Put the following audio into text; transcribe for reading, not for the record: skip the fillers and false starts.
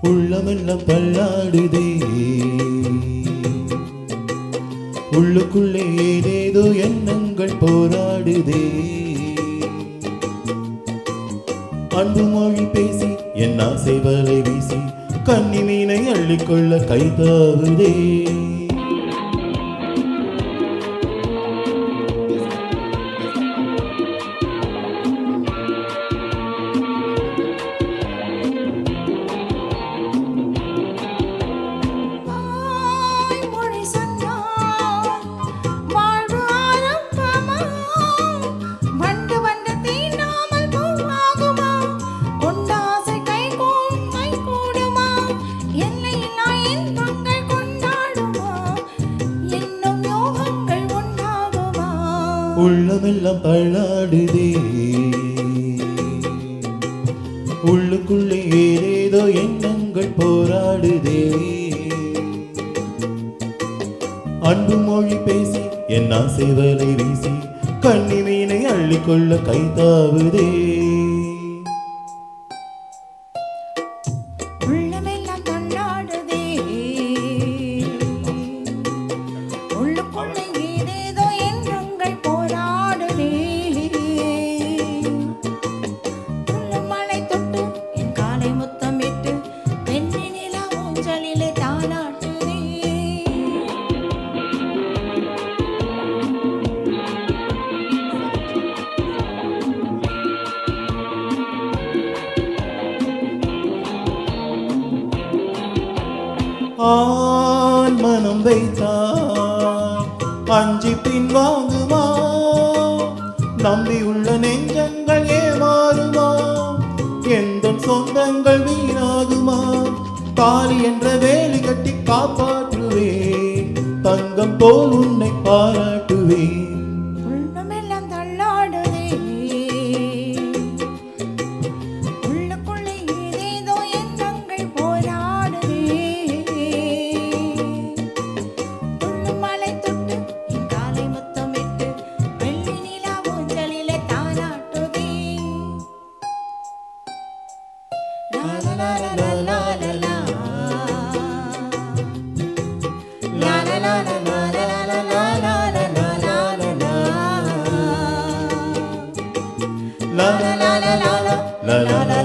உள்ளமெல்லாம் தள்ளாடுதே, உள்ளுக்குள்ளே ஏதேதோ எண்ணங்கள் போராடுதே. அன்பு மொழி பேசி என் ஆசை வலை வீசி கன்னி மீனை அள்ளிக்கொள்ள கைதாவுதே. உள்ளமெல்லாம் தள்ளாடுதே, உள்ளுக்குள்ளே ஏதேதோ எண்ணங்கள் போராடுதே. அன்பு மொழி பேசி என் ஆசை வலை வீசி கன்னி மீனை அள்ளிக்கொள்ள கைதாவுதே. ஆண் மனம் வைத்தார் அஞ்சி பின் வாங்குமா, நம்பியுள்ள நெஞ்சங்கள் ஏமாறுமா, எந்த சொந்தங்கள் வீணாகுமா. தாலி என்ற வேலி கட்டி காப்பாற்றுவேன், தங்கம் போல் உன்னை பாராட்டுவேன். La la la la la la la la la.